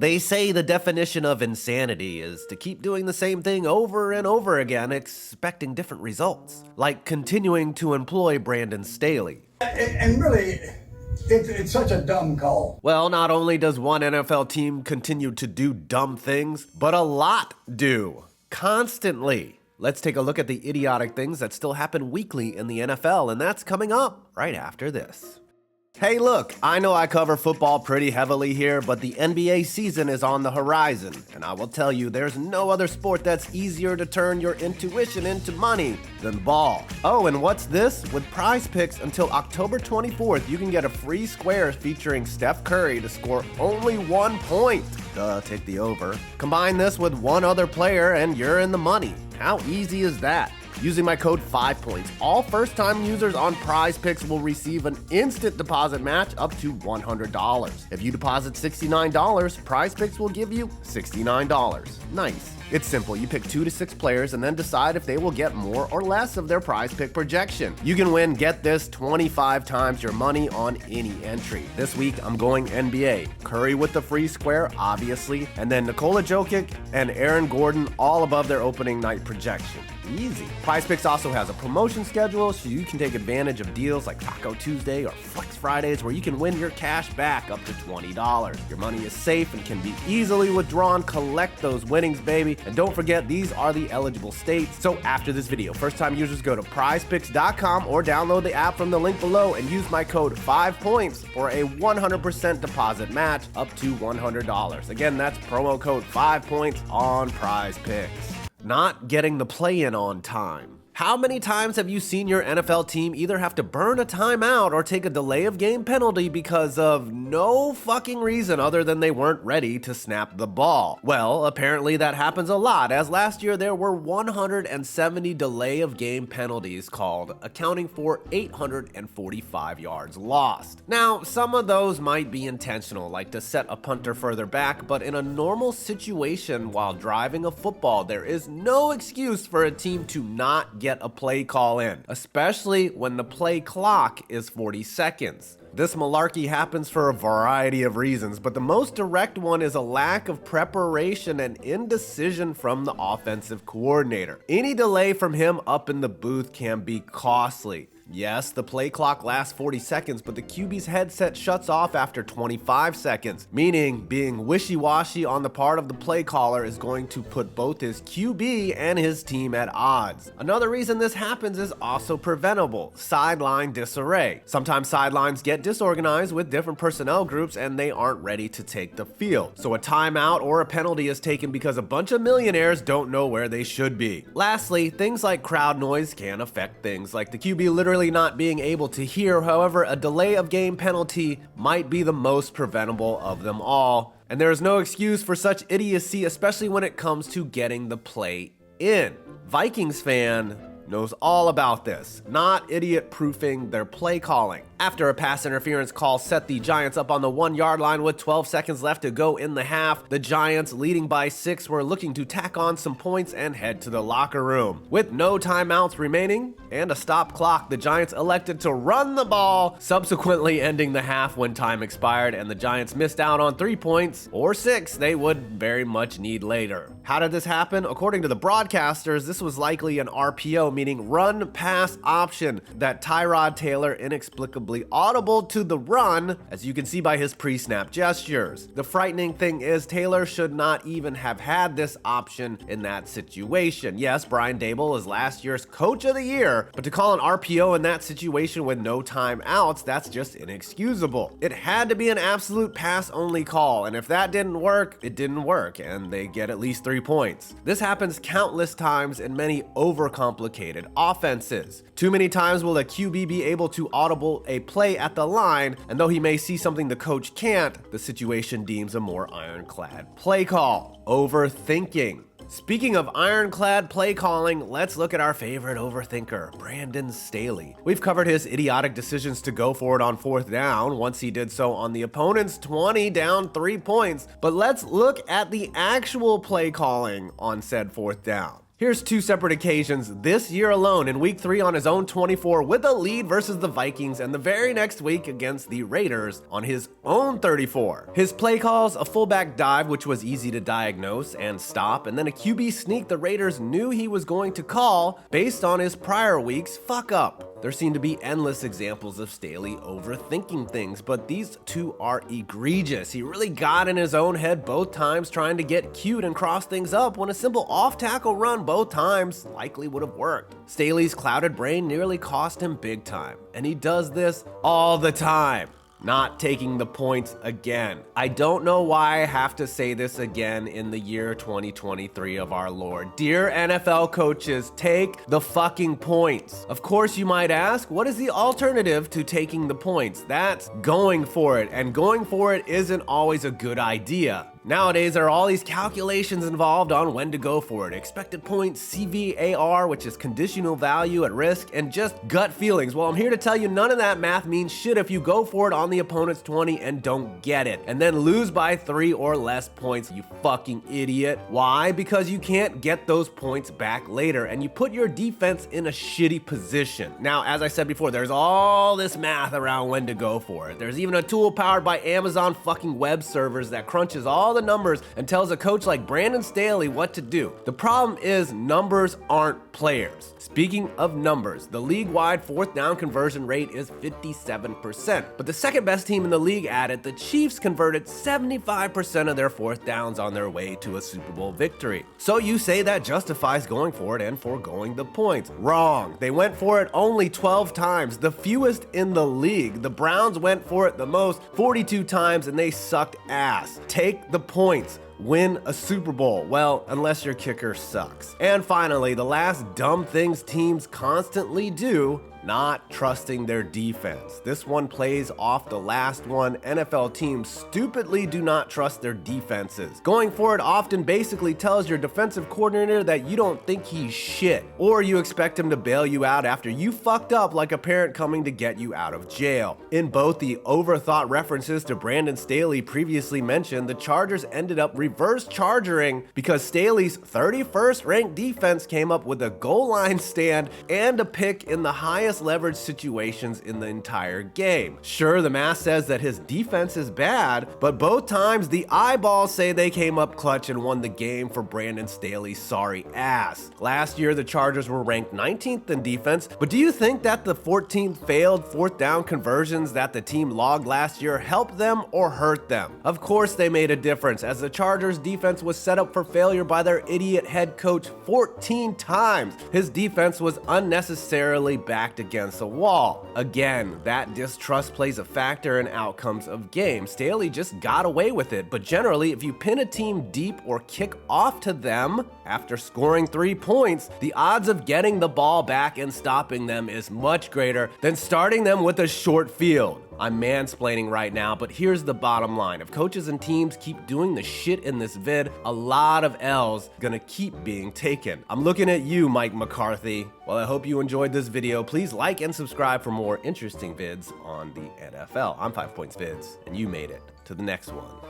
They say the definition of insanity is to keep doing the same thing over and over again, expecting different results, like continuing to employ Brandon Staley. And really, it's such a dumb call. Well, not only does one NFL team continue to do dumb things, but a lot do. Constantly. Let's take a look at the idiotic things that still happen weekly in the NFL, and that's coming up right after this. Hey look, I know I cover football pretty heavily here, but the NBA season is on the horizon, and I will tell you there's no other sport that's easier to turn your intuition into money than ball. Oh, and what's this? With Prize Picks until October 24th, you can get a free square featuring Steph Curry to score only 1 point. Duh, take the over. Combine this with one other player and you're in the money. How easy is that? Using my code 5points, all first-time users on Prize Picks will receive an instant deposit match up to $100. If you deposit $69, Prize Picks will give you $69. Nice. It's simple. You pick 2 to 6 players and then decide if they will get more or less of their Prize Pick projection. You can win, get this, 25 times your money on any entry. This week, I'm going NBA. Curry with the free square, obviously, and then Nikola Jokic and Aaron Gordon all above their opening night projection. Easy. PrizePicks also has a promotion schedule, so you can take advantage of deals like Taco Tuesday or Flex Fridays where you can win your cash back up to $20. Your money is safe and can be easily withdrawn. Collect those winnings, baby. And don't forget, these are the eligible states. So after this video, first-time users go to prizepicks.com or download the app from the link below and use my code 5points for a 100% deposit match up to $100. Again, that's promo code 5points on PrizePicks. Not getting the play-in on time. How many times have you seen your NFL team either have to burn a timeout or take a delay of game penalty because of no fucking reason other than they weren't ready to snap the ball? Well, apparently that happens a lot, as last year there were 170 delay of game penalties called, accounting for 845 yards lost. Now, some of those might be intentional, like to set a punter further back, but in a normal situation while driving a football, there is no excuse for a team to not get a play call in, especially when the play clock is 40 seconds. This malarkey happens for a variety of reasons, but the most direct one is a lack of preparation and indecision from the offensive coordinator. Any delay from him up in the booth can be costly. Yes, the play clock lasts 40 seconds, but the QB's headset shuts off after 25 seconds, meaning being wishy-washy on the part of the play caller is going to put both his QB and his team at odds. Another reason this happens is also preventable: sideline disarray. Sometimes sidelines get disorganized with different personnel groups and they aren't ready to take the field. So a timeout or a penalty is taken because a bunch of millionaires don't know where they should be. Lastly, things like crowd noise can affect things like the QB literally not being able to hear. However, a delay of game penalty might be the most preventable of them all, and there is no excuse for such idiocy, especially when it comes to getting the play in. Vikings fan knows all about this, not idiot-proofing their play calling. After a pass interference call set the Giants up on the 1-yard line with 12 seconds left to go in the half, the Giants, leading by 6, were looking to tack on some points and head to the locker room. With no timeouts remaining and a stop clock, the Giants elected to run the ball, subsequently ending the half when time expired, and the Giants missed out on 3 points, or 6 they would very much need later. How did this happen? According to the broadcasters, this was likely an RPO, meaning run pass option, that Tyrod Taylor inexplicably audible to the run, as you can see by his pre-snap gestures. The frightening thing is Taylor should not even have had this option in that situation. Yes, Brian Daboll is last year's coach of the year, but to call an RPO in that situation with no timeouts, that's just inexcusable. It had to be an absolute pass-only call, and if that didn't work, it didn't work, and they get at least 3 points. This happens countless times in many overcomplicated offenses. Too many times will a QB be able to audible a play at the line, and though he may see something the coach can't, the situation deems a more ironclad play call. Overthinking. Speaking of ironclad play calling, let's look at our favorite overthinker, Brandon Staley. We've covered his idiotic decisions to go for it on 4th down once he did so on the opponent's 20, down 3 points, but let's look at the actual play calling on said 4th down. Here's 2 separate occasions this year alone. In week 3 on his own 24 with a lead versus the Vikings, and the very next week against the Raiders on his own 34. His play calls: a fullback dive, which was easy to diagnose and stop, and then a QB sneak the Raiders knew he was going to call based on his prior week's fuck up. There seem to be endless examples of Staley overthinking things, but these 2 are egregious. He really got in his own head both times trying to get cute and cross things up when a simple off-tackle run both times likely would have worked. Staley's clouded brain nearly cost him big time, and he does this all the time. Not taking the points again. I don't know why I have to say this again in the year 2023 of our Lord. Dear NFL coaches, take the fucking points. Of course, you might ask, what is the alternative to taking the points? That's going for it, and going for it isn't always a good idea. Nowadays, there are all these calculations involved on when to go for it. Expected points, CVAR, which is conditional value at risk, and just gut feelings. Well, I'm here to tell you none of that math means shit if you go for it on the opponent's 20 and don't get it, and then lose by 3 or less points, you fucking idiot. Why? Because you can't get those points back later, and you put your defense in a shitty position. Now, as I said before, there's all this math around when to go for it. There's even a tool powered by Amazon fucking web servers that crunches all the numbers and tells a coach like Brandon Staley what to do. The problem is numbers aren't players. Speaking of numbers, the league-wide 4th down conversion rate is 57%, but the second best team in the league at it, the Chiefs, converted 75% of their 4th downs on their way to a Super Bowl victory. So you say that justifies going for it and foregoing the points. Wrong. They went for it only 12 times, the fewest in the league. The Browns went for it the most, 42 times, and they sucked ass. Take the points. Win a Super Bowl. Well, unless your kicker sucks. And finally, the last dumb things teams constantly do: not trusting their defense. This one plays off the last one. NFL teams stupidly do not trust their defenses. Going for it often basically tells your defensive coordinator that you don't think he's shit, or you expect him to bail you out after you fucked up, like a parent coming to get you out of jail. In both the overthought references to Brandon Staley previously mentioned, the Chargers ended up reverse chargering because Staley's 31st ranked defense came up with a goal line stand and a pick in the highest leverage situations in the entire game. Sure, the math says that his defense is bad, but both times the eyeballs say they came up clutch and won the game for Brandon Staley's sorry ass. Last year, the Chargers were ranked 19th in defense, but do you think that the 14th failed 4th down conversions that the team logged last year helped them or hurt them? Of course they made a difference, as the Chargers defense was set up for failure by their idiot head coach 14 times. His defense was unnecessarily backed against a wall. Again, that distrust plays a factor in outcomes of games. Staley just got away with it, but generally, if you pin a team deep or kick off to them after scoring 3 points, the odds of getting the ball back and stopping them is much greater than starting them with a short field. I'm mansplaining right now, but here's the bottom line. If coaches and teams keep doing the shit in this vid, a lot of L's gonna keep being taken. I'm looking at you, Mike McCarthy. Well, I hope you enjoyed this video. Please like and subscribe for more interesting vids on the NFL. I'm 5 Points Vids, and you made it to the next one.